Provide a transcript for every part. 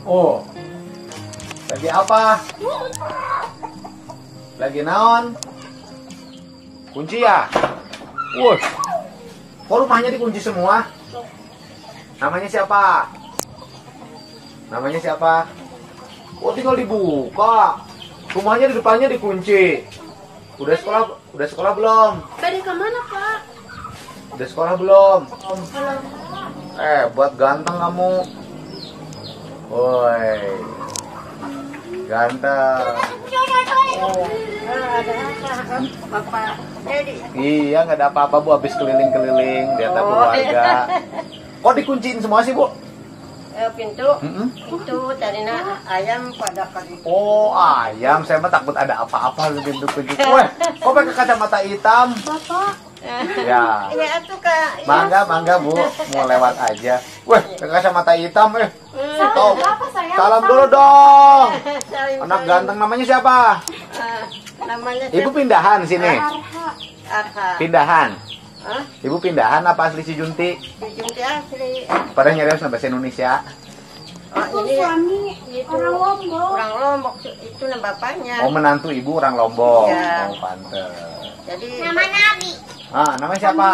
Oh, lagi apa? Lagi naon? Kunci ya? Wah, kok rumahnya dikunci semua? Namanya siapa? Namanya siapa? Oh, tinggal dibuka. Rumahnya di depannya dikunci. Udah sekolah belum? Tadi kemana, Pak? Udah sekolah belum? Belum. Buat ganteng kamu. Woi, ganteng. Ada apa, Bapak? Jadi. Iya, nggak ada apa-apa Bu, habis keliling-keliling lihat keluarga. Kok dikunciin semua sih Bu? Pintu. Pintu tadinya ayam pada kali. Oh, ayam. Saya mah takut ada apa-apa di pintu kunci. Weh, kok pakai kacamata hitam? Bapak. Ya. Ya tuh Kak. Mangga Bu, mau lewat aja. Weh, pakai kacamata hitam Tahu. Salam dulu dong. Anak ganteng namanya siapa? Namanya Ibu pindahan sini. Arha. Pindahan. Hah? Ibu pindahan apa asli Junti? Junti asli. Pada nyari bahasa Indonesia. Oh, ini suami orang Lombok. Orang Lombok itu bapaknya. Oh, menantu ibu orang Lombok. Ya. Oh, pantes. Jadi namanya Abi. Namanya siapa?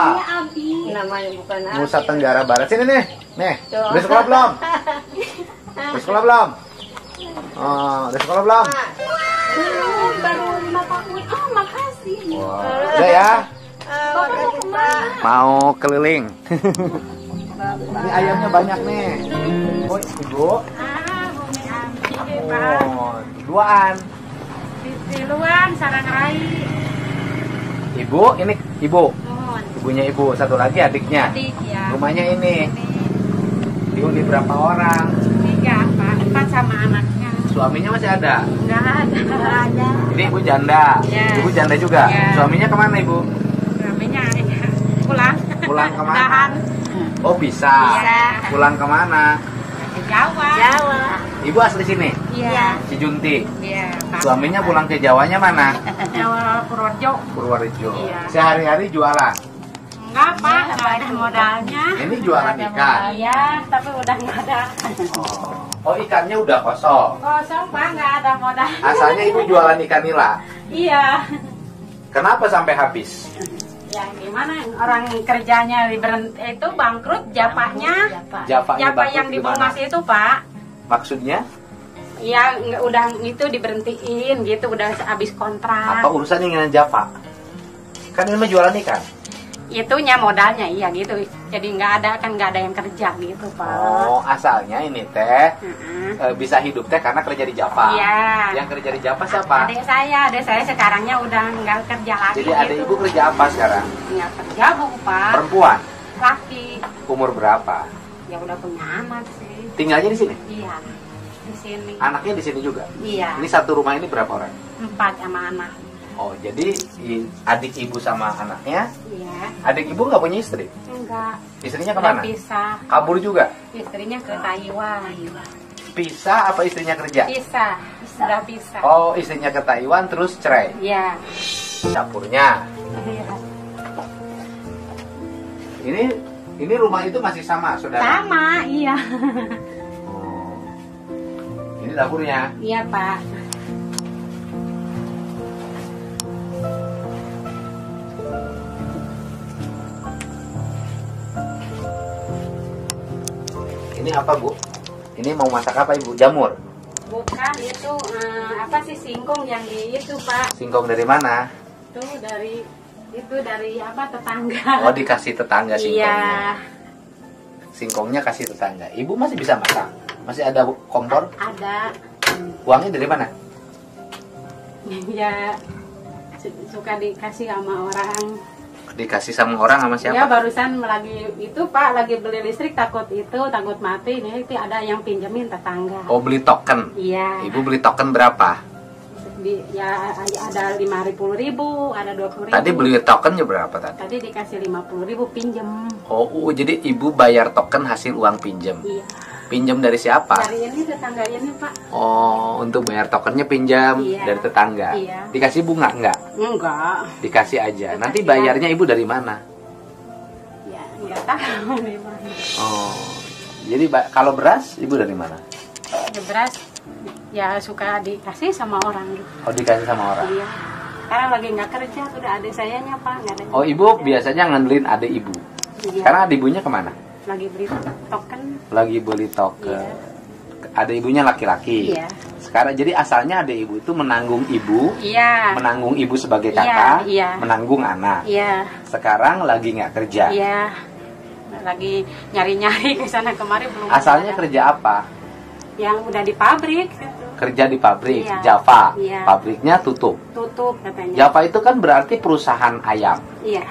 Namanya bukan Abi. Nusa Tenggara Barat. Sini nih. Nih, Tuh. udah sekolah belum? Udah sekolah belum? Udah sekolah belum? Baru 5 tahun. Oh, makasih. Wah, udah ya. Makasih, Pak. Mau keliling. Ini ayamnya banyak nih. Oh, ibu. Oh, duaan. Tiluan, sarang rai. Ibu, ini ibu. Mohon. Ibunya ibu, satu lagi adiknya. Adik ya. Rumahnya ini. Dihuni berapa orang? 3, Pak. 4 sama anaknya. Suaminya masih ada? Enggak ada. Ini ibu janda. Ya. Ibu janda juga. Ya. Suaminya kemana ibu? Namanya pulang. Pulang kemana? Tahan. Oh, bisa. Bisa. Pulang kemana? Ke Jawa. Ibu asli sini? Iya. Si Junti. Iya. Pak. Suaminya pulang ke Jawanya mana? Jawa Purworejo. Purworejo. Iya. Sehari-hari jualan. Enggak, Pak. Enggak ada modalnya. Ini jualan ikan. Iya, tapi udah enggak ada. Oh, ikannya udah kosong. Kosong, Pak. Enggak ada modal. Asalnya ibu jualan ikan nila. Iya. Kenapa sampai habis? Ya gimana orang kerjanya itu bangkrut japanya. Japanya Japa bangkrut yang di gimana? Bungas itu, Pak. Maksudnya? Ya udah itu diberhentiin gitu, udah habis kontrak. Apa urusannya dengan Japa? Kan ini mah jualan ikan. Itunya modalnya iya gitu. Jadi nggak ada yang kerja gitu, Pak. Oh, asalnya ini teh Heeh. bisa hidup teh karena kerja di Japa. Iya. Yang kerja di Japa siapa? Adik saya sekarangnya udah nggak kerja lagi. Jadi adik ibu kerja apa sekarang? Nggak kerja, Bu, Pak. Perempuan. Laki. Umur berapa? Ya udah punya anak sih. Tinggalnya di sini? Iya. Di sini. Anaknya di sini juga? Iya. Ini satu rumah ini berapa orang? 4 sama anak. Oh, jadi adik ibu sama anaknya. Iya. Adik ibu nggak punya istri? Enggak. Istrinya Udah kemana? pisah. Kabur juga? Istrinya ke Taiwan. Pisah apa istrinya kerja? Pisah. Sudah pisah. Oh, istrinya ke Taiwan terus cerai. Iya. Dapurnya. Iya. Ini rumah itu masih sama, saudara? Sama, iya. Oh. Ini dapurnya. Iya, Pak. Ini apa, Bu? Ini mau masak apa, Ibu? Jamur? Bukan itu apa sih singkong yang di itu, Pak? Singkong dari mana? Dari apa tetangga. Oh, dikasih tetangga singkongnya. Iya. Singkongnya kasih tetangga. Ibu masih bisa masak? Masih ada kompor? Ada. Uangnya dari mana? Ya suka dikasih sama orang. Dikasih sama orang sama siapa? Ya barusan lagi itu, Pak, lagi beli listrik takut mati. Ini ada yang pinjemin tetangga. Oh, beli token. Iya. Ibu beli token berapa? Ya ada 50.000, ada 20.000. Tadi beli tokennya berapa tadi? Tadi dikasih 50.000 pinjem. Oh, jadi ibu bayar token hasil uang pinjem. Iya. Pinjem dari siapa? Dari ini tetangga ini, Pak. Oh, untuk bayar tokennya pinjam Iya. dari tetangga. Iya. Dikasih bunga enggak? Enggak. Dikasih aja. Dikasih Nanti bayarnya ibu dari mana? Ya enggak tahu di mana. Oh, jadi kalau beras ibu dari mana? Ya, beras ya suka dikasih sama orang gitu. Oh, dikasih sama orang. Iya. Sekarang lagi nggak kerja, udah adik sayanya Pak, nggak ada. Oh, ibu biasanya ngandelin adik ibu. Iya. Sekarang adik ibunya kemana? Lagi beli token. Lagi beli token. Iya. Adik ibunya laki-laki. Iya. Sekarang jadi asalnya adik ibu itu menanggung ibu. Iya. Menanggung ibu sebagai Iya, kakak. iya. Menanggung anak. Iya. Sekarang lagi nggak kerja. Iya. Lagi nyari-nyari ke sana kemari belum. Asalnya ada. kerja apa? Yang udah di pabrik gitu. Kerja di pabrik, Iya. Java. Iya. Pabriknya tutup. Tutup katanya. Java itu kan berarti perusahaan ayam. Iya.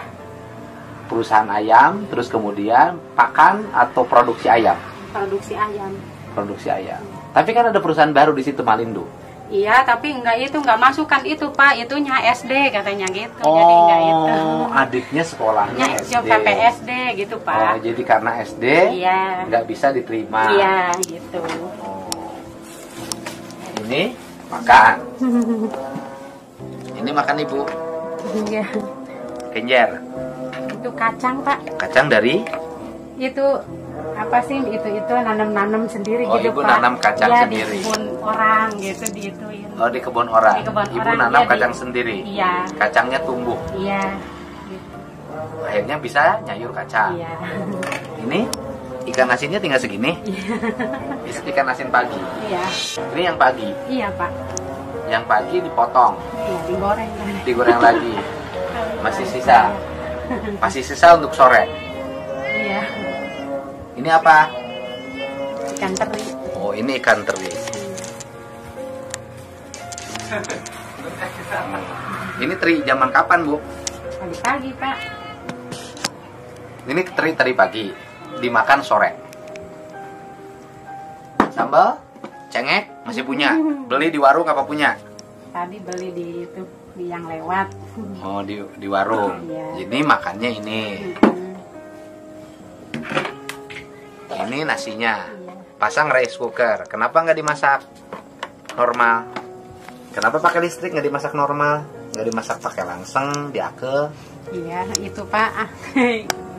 Perusahaan ayam, terus kemudian pakan atau produksi ayam. Produksi ayam. Produksi ayam. Tapi kan ada perusahaan baru di situ, Malindo. Iya, tapi nggak masukkan itu Pak, itunya SD katanya gitu. Jadi nggak itu. Adiknya sekolahnya Ya, SD. sampai SD gitu Oh, Pak. jadi karena SD Iya. nggak bisa diterima. Iya, gitu. Oh. Ini makan. Ini makan ibu. Iya. Kenjer. Itu kacang Pak. Kacang dari? Itu apa sih itu nanam sendiri Oh, gitu ibu Pak. nanam kacang Iya, sendiri. di kebun orang gitu diituin. Oh, di kebun orang. Di kebun Ibu orang, nanam iya, kacang di- sendiri. Iya. Kacangnya tumbuh. Iya. Gitu. Akhirnya bisa nyayur kacang. Iya. Ini ikan asinnya tinggal segini. Ikan asin pagi. Iya. Ini yang pagi. Iya Pak. Yang pagi dipotong, Iya, digoreng. digoreng lagi. Masih sisa. Masih sisa untuk sore. Iya. Ini apa? Ikan teri. Oh, ini ikan teri. Ini teri zaman kapan, Bu? Pagi-pagi Pak. Ini teri pagi, dimakan sore. Sambal, cengek masih punya. Beli di warung apa punya? Tadi beli di itu di yang lewat. Oh, di warung. Iya. Jadi makannya ini. Ini nasinya. Iya. Pasang rice cooker. Kenapa nggak dimasak normal? Kenapa pakai listrik nggak dimasak normal? Nggak dimasak pakai langseng, diake? Iya, itu Pak.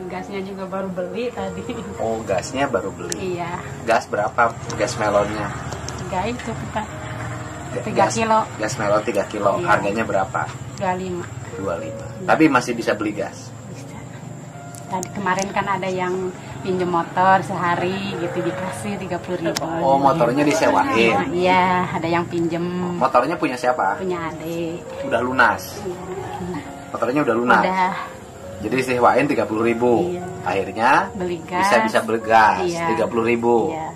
Gasnya juga baru beli tadi. Oh, gasnya baru beli. Iya. Gas berapa? Gas melonnya? Enggak itu Pak. 3 Gas- kilo. Gas melon 3 kilo. Iya. Harganya berapa? 25. 25. Tapi masih bisa beli gas. Bisa. Tadi kemarin kan ada yang pinjam motor sehari gitu dikasih 30.000. Oh, motornya disewain. Iya, ada yang pinjem Motornya punya siapa? punya adik. Udah lunas. Iya. Motornya udah lunas. Udah Jadi disewain 30.000. Iya. Akhirnya beli gas. bisa beli gas Iya. 30.000. Iya.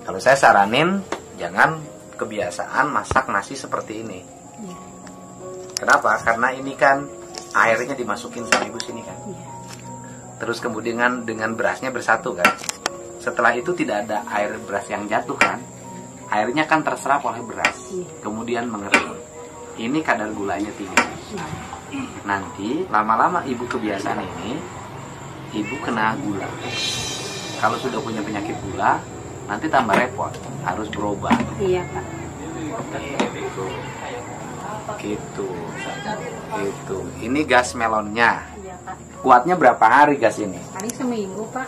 Kalau saya saranin jangan kebiasaan masak nasi seperti ini. Iya. Kenapa? Karena ini kan airnya dimasukin sekaligus ini kan. Iya. Terus kemudian dengan berasnya bersatu kan. Setelah itu tidak ada air beras yang jatuh kan. Airnya kan terserap oleh beras. Iya. Kemudian mengering. Ini kadar gulanya tinggi. Iya. Nanti lama-lama ibu kebiasaan ini, ibu kena gula. Kalau sudah punya penyakit gula, nanti tambah repot, harus berobat. Iya Pak. Gitu. Ini gas melonnya. Iya Pak. Kuatnya berapa hari gas ini? Paling seminggu Pak.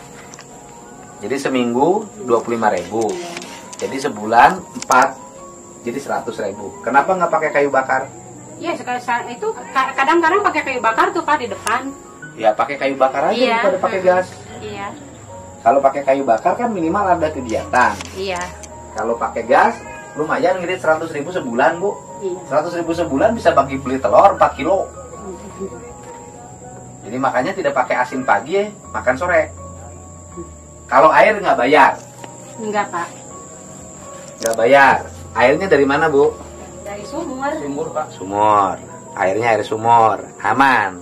Jadi seminggu 25.000. Jadi sebulan 4, jadi 100.000. Kenapa nggak pakai kayu bakar? Iya, itu kadang-kadang pakai kayu bakar tuh Pak di depan. Ya pakai kayu bakar aja Iya. daripada pakai gas. Iya. Kalau pakai kayu bakar kan minimal ada kegiatan. Iya. Kalau pakai gas lumayan ngirit 100.000 sebulan, Bu. Iya. 100.000 sebulan bisa bagi beli telur 4 kilo. Jadi makanya tidak pakai asin pagi, makan sore. Kalau air nggak bayar, Enggak Pak. nggak bayar. Airnya dari mana, Bu? Dari sumur. Sumur, Pak. Sumur. Airnya air sumur, aman.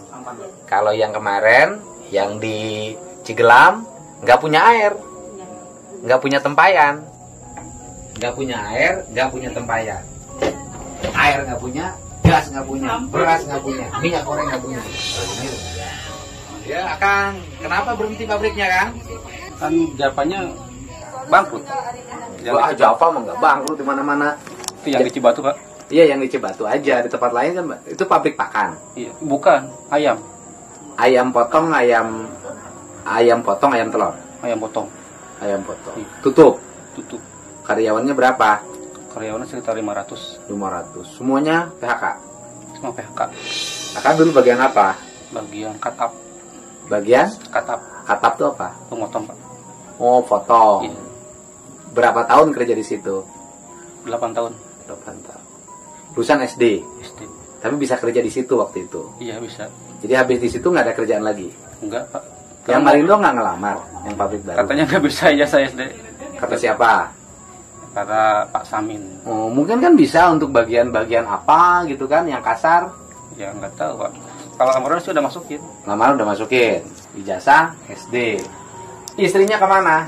Kalau yang kemarin, yang di Cigelam, nggak punya air, nggak punya tempayan, nggak punya air, nggak punya tempayan. Air nggak punya, gas nggak punya, beras nggak punya, minyak goreng nggak punya. Ya, Kang, kenapa berhenti pabriknya, Kang? Kan Javanya bangkrut. Wah, Java mah nggak bangkrut di mana-mana. Itu yang di Cibatu, Pak. Iya, yang di Cibatu aja. Di tempat lain kan itu pabrik pakan. Iya, bukan ayam, Ayam potong, ayam potong, ayam telur. ayam potong. Ayam potong. Tutup. Tutup. Karyawannya berapa? Karyawannya sekitar 500. 500. Semuanya PHK. Semua PHK. Kakak dulu bagian apa? Bagian cut up. Bagian Cut up. atap tuh apa? Pemotong, Pak. Oh, potong. Iya. Berapa tahun kerja di situ? 8 tahun. 8 tahun. Lulusan SD. SD. Tapi bisa kerja di situ waktu itu. Iya, bisa. Jadi habis di situ nggak ada kerjaan lagi. Enggak, Pak. Yang Marindo nggak ngelamar, yang pabrik baru. Katanya nggak bisa ijazah SD. Kata siapa? Kata Pak Samin. Oh, mungkin kan bisa untuk bagian-bagian apa gitu kan, yang kasar. Ya nggak tahu, Pak. Kalau kemarin sih udah masukin. Lamaran udah masukin. Ijazah SD. Istrinya kemana?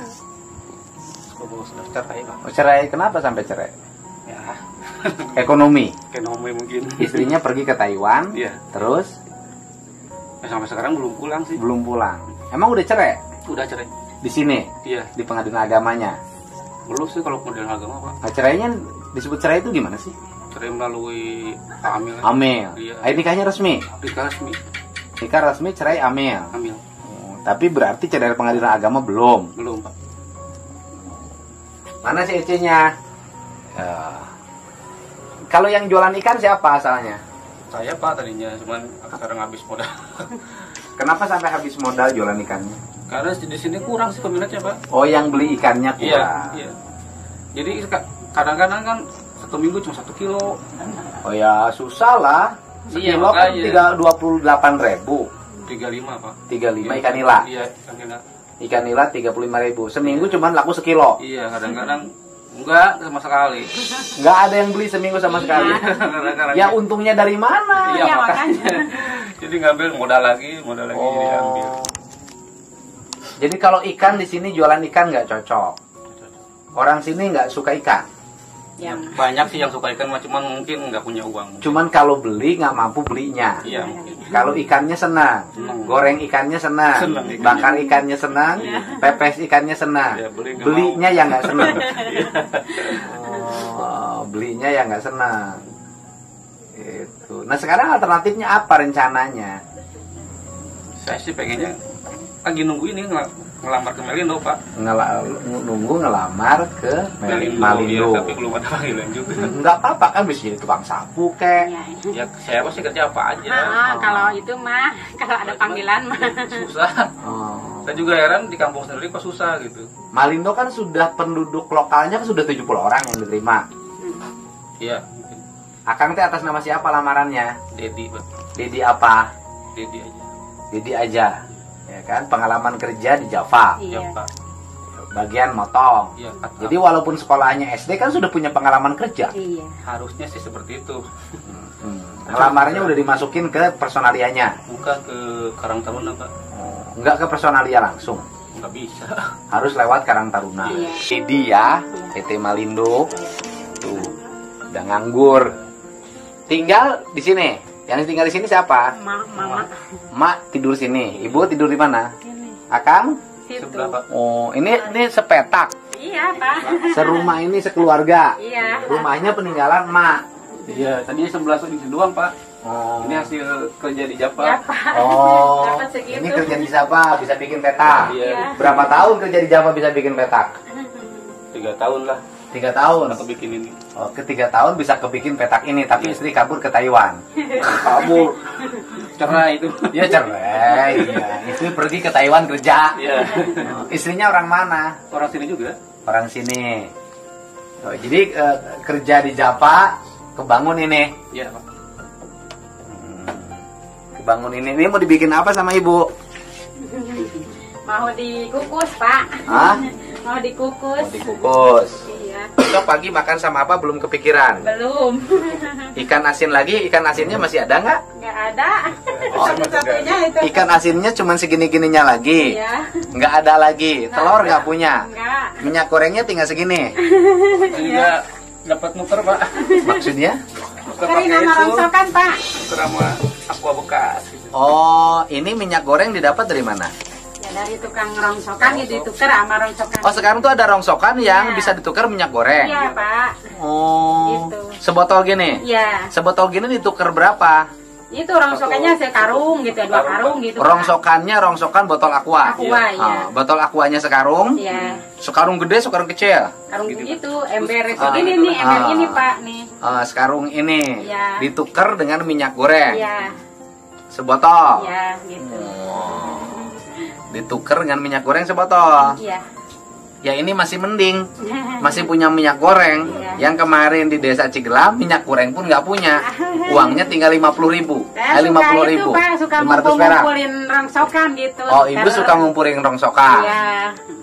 Sudah cerai, Pak. Oh, cerai. Kenapa sampai cerai? Ya, Ekonomi. ekonomi mungkin. Istrinya pergi ke Taiwan. Iya. Terus Ya, sampai sekarang belum pulang sih. belum pulang. Emang udah cerai? Udah cerai. Di sini, Iya. di pengadilan agamanya. Belum sih kalau pengadilan agama, Pak. Nah, cerainya disebut cerai itu gimana sih? Cerai melalui Pak Amil. Amil. Iya. Nikahnya resmi. Nikah resmi. Nikah resmi cerai amil. Amil. Oh, tapi berarti cerai dari pengadilan agama belum. Belum, Pak. Mana sih EC-nya? Kalau yang jualan ikan siapa asalnya? Saya, Pak, tadinya cuman sekarang habis modal. Kenapa sampai habis modal jualan ikannya? Karena di sini kurang sih peminatnya, Pak. Oh, yang beli ikannya Iya, kurang. iya. Jadi kadang-kadang kan 1 minggu cuma 1 kilo. Oh ya, susah lah. Iya, Sekilo kan makanya. 28.000. 35, Pak. 35 ikan nila. Iya, ikan nila. Ikan nila 35.000. Seminggu cuma laku sekilo. Iya, kadang-kadang enggak sama sekali. Nggak ada yang beli seminggu sama sekali. Kadang-kadang. Ya untungnya dari mana? Iya, Iya, makanya. Jadi ngambil modal lagi jadi ambil. Jadi kalau ikan di sini jualan ikan nggak cocok. Orang sini nggak suka ikan. Yang Banyak sih yang suka ikan, cuman mungkin nggak punya uang. Cuman kalau beli nggak mampu belinya. Iya, mungkin. Kalau ikannya senang, Senang. goreng ikannya senang, Senang ikannya. bakar ikannya senang, pepes ikannya senang. Ya, beli nggak Belinya mau. yang nggak senang. Oh, belinya yang nggak senang. Itu. Nah sekarang alternatifnya apa rencananya? Saya sih pengennya lagi nunggu ini ngelamar ke Melindo, Pak. Nunggu ngelamar ke Malindo. Iya, tapi belum ada panggilan juga. Nggak apa-apa kan bisa jadi tukang sapu kek. ya. Ya saya pasti kerja apa aja. Kalau itu mah, kalau ada panggilan mah. Susah. Oh. Saya juga heran di kampung sendiri kok susah gitu. Malindo kan sudah penduduk lokalnya kan sudah 70 orang yang diterima. Iya. Akang teh atas nama siapa lamarannya? Dedi, Pak. Dedi apa? Dedi aja. Dedi aja. Ya kan, pengalaman kerja di Java. Ya, Iya. Pak. Bagian motong. Iya, Pak. Jadi walaupun sekolahnya SD kan sudah punya pengalaman kerja. Iya. Harusnya sih seperti itu. Lamarnya udah dimasukin ke personalianya. Bukan ke Karang Taruna, Pak. Enggak ke personalia langsung. Nggak bisa. Harus lewat Karang Taruna. Iya. Dedi ya, PT Malindo. Tuh, udah nganggur. Tinggal di sini. Yang tinggal di sini siapa? Mama. Mak tidur sini. Ibu tidur di mana? Ini. Akang? Situ. Sebelah, Pak. Oh, ini sepetak. Iya, Pak. Serumah ini sekeluarga. Iya. Rumahnya peninggalan mak. Iya, tadinya 11 di sini doang, Pak. Oh. Ini hasil kerja di Ya, Java. Pak. Oh, Dapat segitu. ini kerja di Java bisa bikin petak. Iya. Berapa tahun kerja di Java bisa bikin petak? 3 tahun lah 3 tahun. aku bikin ini. Oh, ke 3 tahun bisa kebikin petak ini, tapi istri kabur ke Taiwan. Kabur. Cerai itu. Ya cerai. Iya. Istri pergi ke Taiwan kerja. Iya. Oh, istrinya orang mana? Orang sini juga. Orang sini. Oh, jadi kerja di Java kebangun ini. Iya, Pak. Kebangun ini. Ini mau dibikin apa sama ibu? Mau dikukus, Pak. Hah? Mau dikukus. Dikukus. Iya. Besok pagi makan sama apa belum kepikiran? Belum. Ikan asin lagi, ikan asinnya masih ada nggak? Nggak ada. Oh, Satu-satunya itu. Ikan asinnya cuma segini-gininya lagi. Iya. Nggak ada lagi. Telur nggak punya. Enggak. Minyak gorengnya tinggal segini. Saya juga dapat nuker, Pak. Maksudnya? Nuker Dari pakai nama itu. rongsokan, Pak. Nuker sama aqua bekas. Gitu. Oh, ini minyak goreng didapat dari mana? Ya dari tukang rongsokan ya ditukar sama rongsokan. Oh, sekarang tuh ada rongsokan yang Iya. bisa ditukar minyak goreng. Iya, Pak. Oh, Gitu. sebotol gini. Iya. Sebotol gini ditukar berapa? Itu rongsokannya sekarung gitu, 2 karung gitu. Pak. Rongsokan botol aqua. Aqua, iya. Botol aquanya sekarung. Iya. Sekarung gede, sekarung kecil. Karung gitu, ember segini nih, ember ini Pak nih. Sekarung ini Iya. ditukar dengan minyak goreng. Iya. Sebotol. Iya, gitu. Ditukar dengan minyak goreng sebotol. Iya. Ya ini masih mending, masih punya minyak goreng. Iya. Yang kemarin di desa Cigelam minyak goreng pun nggak punya. Uangnya tinggal 50.000. Saya 50.000. itu Pak, suka 500 perak. ngumpulin rongsokan gitu. Oh, ibu suka ngumpulin rongsokan. Iya.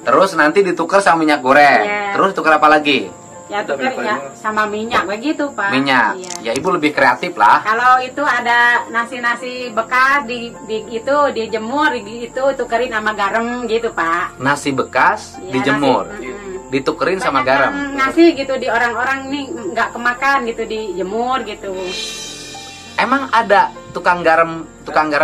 Terus nanti ditukar sama minyak goreng. Iya. Terus tukar apa lagi? Ya tukar ya sama minyak begitu Pak. Minyak. Iya. Ya ibu lebih kreatif lah. Kalau itu ada nasi-nasi bekas itu dijemur itu tukerin sama garam gitu Pak. Nasi bekas Iya, dijemur, nasi, ditukerin sama Banyak garam. yang nasi gitu di orang-orang nih nggak kemakan gitu dijemur gitu. Emang ada tukang garam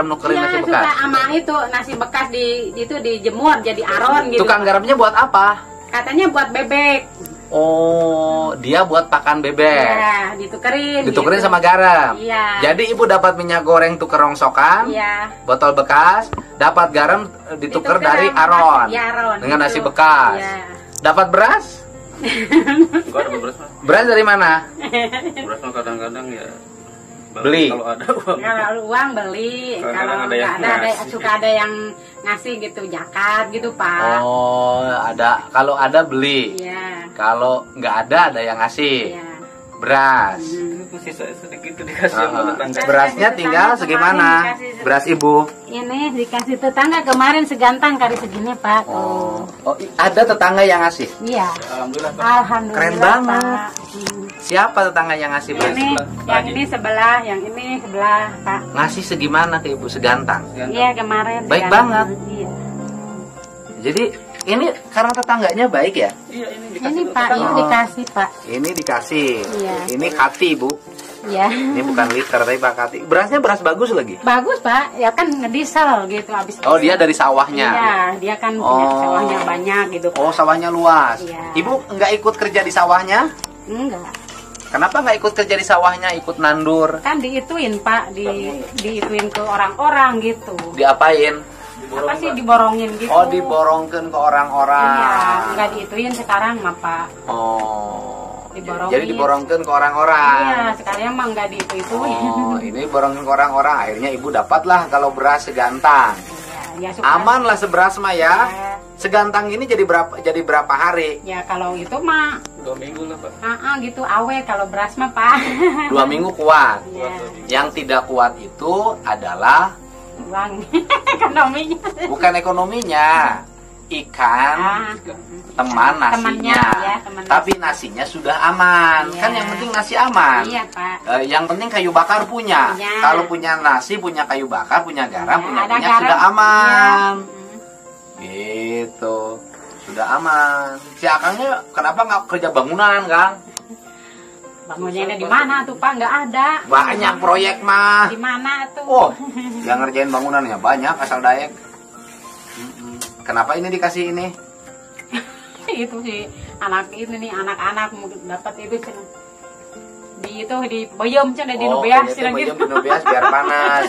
nukerin Iya, nasi suka bekas? sama itu nasi bekas itu dijemur jadi aron gitu. Tukang garamnya buat apa? Katanya buat bebek. Oh, dia buat pakan bebek. Iya, ditukerin gitu. Sama garam. Iya. Jadi ibu dapat minyak goreng tuker rongsokan, Iya. botol bekas, dapat garam ditukar dari sama aron. nasi, ya, aron, dengan gitu. nasi bekas. Iya. Dapat beras? Enggak ada beras Mas. Beras dari mana? Beras mah kadang-kadang ya Beli. kalau ada uang. Kalau uang beli, Kadang-kadang kalau ada yang nggak ada, ngasih. suka ada yang ngasih gitu zakat gitu Pak. Oh, ada. Kalau ada beli. Iya. Kalau nggak ada yang ngasih. Iya. Beras. Itu sisa sedikit itu dikasih sama tetangga. Berasnya tinggal segimana? Beras ibu. Ini dikasih tetangga kemarin segantang kali segini Pak. Oh, ada tetangga yang ngasih. Iya. Alhamdulillah Pak. Alhamdulillah. Keren banget. Pak. Siapa tetangga yang ngasih beras? Ini yang ini sebelah, yang ini sebelah Pak. Ngasih segimana ke ibu? Segantang. Iya kemarin. Baik segantang. banget. Iya. Jadi ini karena tetangganya baik ya? Iya ini dikasih Ini ke Pak, tetangga. ini dikasih Pak. Ini dikasih. Iya. Ini kati ibu. Iya. Ini bukan liter tapi Pak kati. Berasnya beras bagus lagi. Bagus Pak, ya kan ngediesel gitu habis. Oh dia dari sawahnya. Iya, dia kan punya Oh. sawahnya banyak gitu. Oh sawahnya luas. Iya. Ibu nggak ikut kerja di sawahnya? Enggak. Kenapa nggak ikut kerja di sawahnya? Ikut nandur? Kan diituin Pak, diituin ke orang-orang gitu. Diapain? Apa sih diborongin gitu? Oh diborongkan ke orang-orang. Iya, enggak diituin sekarang mah Pak. Oh. Diborongin. Jadi diborongkan ke orang-orang. Iya, sekarang mah enggak diituin. Oh, ini borongin ke orang-orang. Akhirnya ibu dapatlah kalau beras segantang. Iya, ya suka. Aman lah seberas mah ya. Ya. Segantang ini jadi berapa hari? Ya kalau itu mah 2 minggu lah Pak. gitu awet kalau beras mah Pak. 2 minggu kuat. Iya, Yang tidak kuat itu adalah uang ekonominya. bukan ekonominya, ikan Ah, teman nasinya. temannya, ya, teman Tapi nasi. nasinya sudah aman. Iya. Kan yang penting nasi aman. Iya Pak. Yang penting kayu bakar punya. Punya. Kalau punya nasi, punya kayu bakar, punya garam, Ya, punya ada minyak garam. sudah aman. Iya. Gitu. Sudah aman. Si Akangnya kenapa nggak kerja bangunan, Kang? Bangunnya di mana tuh Pak? Nggak ada. Banyak proyek mah. Di mana tuh? Oh, yang ngerjain bangunan ya banyak asal daek. Kenapa ini dikasih ini? Itu sih anak ini nih anak-anak mau dapat itu cina. Di bayam cina di nubeas cina gitu. Di nubeas biar panas.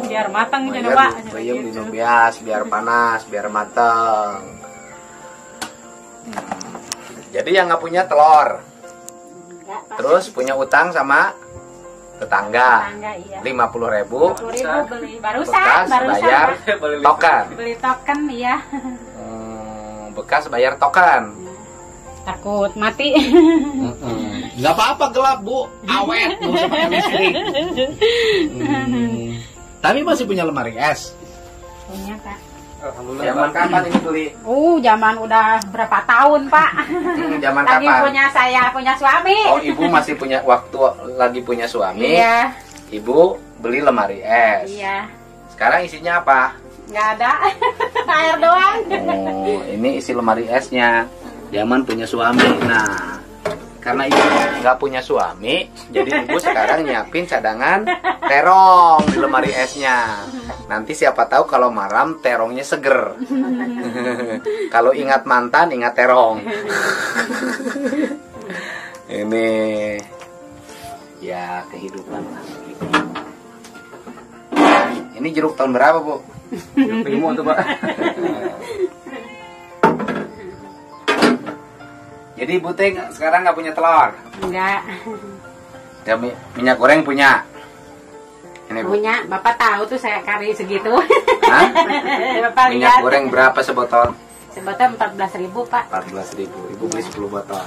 Biar matang cina Bayam Pak. bayam di nubeas biar panas, biar matang. Jadi yang nggak punya telur, Enggak, Pak. terus punya utang sama tetangga, Tetangga, iya. 50.000 50.000 beli barusan bekas bayar Beli token. beli token ya. Bekas bayar token. Takut mati. Nggak apa-apa gelap bu, awet, nggak usah pakai listrik. Tapi masih punya lemari es. Punya Pak. Alhamdulillah. Zaman Pak. kapan ini beli? Zaman udah berapa tahun Pak? Zaman Lagi kapan? punya suami. Oh ibu masih punya waktu lagi punya suami. Iya. Ibu beli lemari es. Iya. Sekarang isinya apa? Nggak ada. Air doang. Oh, ini isi lemari esnya. Zaman punya suami. Nah, karena ibu nggak punya suami, jadi ibu sekarang nyiapin cadangan terong di lemari esnya. Nanti siapa tahu kalau malam terongnya seger. Kalau ingat mantan, ingat terong. Ini ya kehidupan lah. Ini jeruk tahun berapa, Bu? Primo tuh, Pak. Jadi Ibu Teh sekarang nggak punya telur? Enggak. Ya, minyak goreng punya? Ini, Bu. Punya, Bapak tahu tuh saya kari segitu. Hah? Bapak Minyak lihat. goreng berapa sebotol? Sebotol 14.000, Pak. 14.000. Ibu beli 10 botol.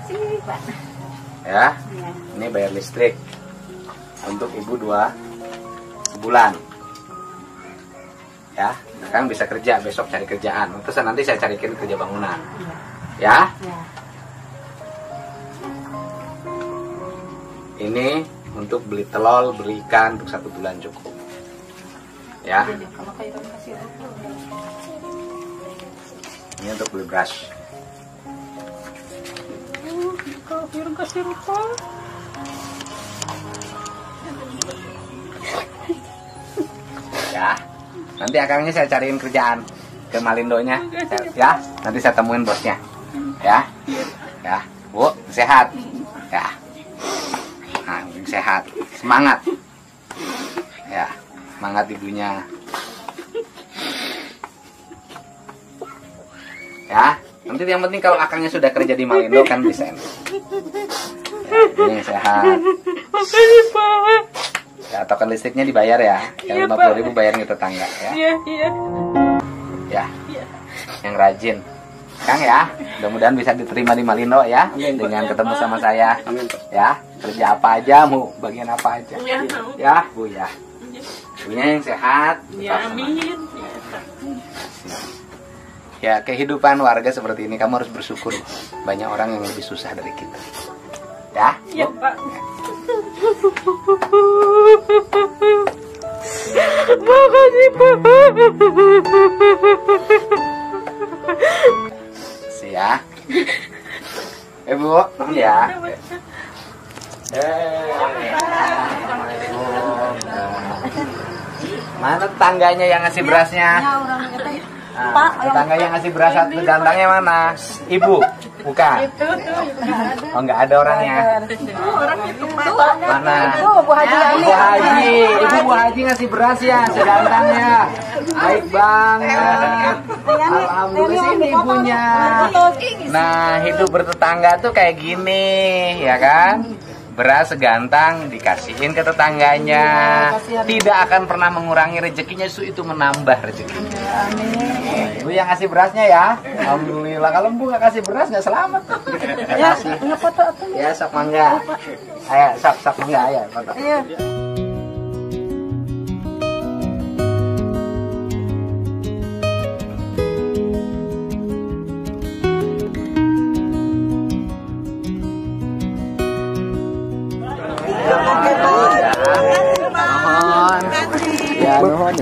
Sini, Pak. Ya, Ya. ini bayar listrik untuk Ibu 2 bulan. Ya, sekarang bisa kerja, besok cari kerjaan. Terus nanti saya carikan kerja bangunan. Ya, Ya. ini untuk beli telur, beli ikan untuk 1 bulan cukup. Ya, Kalau kayak kasih ini untuk beli beras. Ya, nanti akangnya saya cariin kerjaan ke Malindonya. Ya, nanti saya temuin bosnya. Ya, ya, Bu, sehat. Ya, nah, sehat, semangat. Ya, semangat ibunya. Ya, nanti yang penting kalau akangnya sudah kerja di Malindo kan bisa. Ya, ini sehat. Ya, token listriknya dibayar ya. Yang 50.000 bayar ke tetangga ya. Ya. Yang rajin. Kang ya, mudah-mudahan bisa diterima di Malindo ya. Dengan ketemu sama saya. Ya, kerja apa aja, mau bagian apa aja. Ya, Bu ya. Ibunya yang sehat. Ya, amin. Ya, kehidupan warga seperti ini kamu harus bersyukur. Banyak orang yang lebih susah dari kita. Ya, Iya, Bu? Pak. Makasih, Pak. Ya. Bu, ya. Mana tetangganya yang ngasih berasnya? Nah, tetangga yang ngasih beras satu gantangnya mana? Ibu? Bukan. Oh, nggak ada orangnya. Mana? Bu Haji Ibu Haji. Ibu Bu Haji ngasih beras ya, segantangnya. Baik banget. Alhamdulillah sini ibunya. Nah, hidup bertetangga tuh kayak gini, ya kan? Beras segantang dikasihin ke tetangganya, tidak akan pernah mengurangi rezekinya, itu menambah rezekinya. Ibu yang kasih berasnya ya, alhamdulillah. Kalau Bu nggak kasih beras nggak selamat. Ya, ngefoto atuh. Ya, sok mangga. Ayo, sok mangga, ayo foto. Iya. Mohon. Ya, mohon.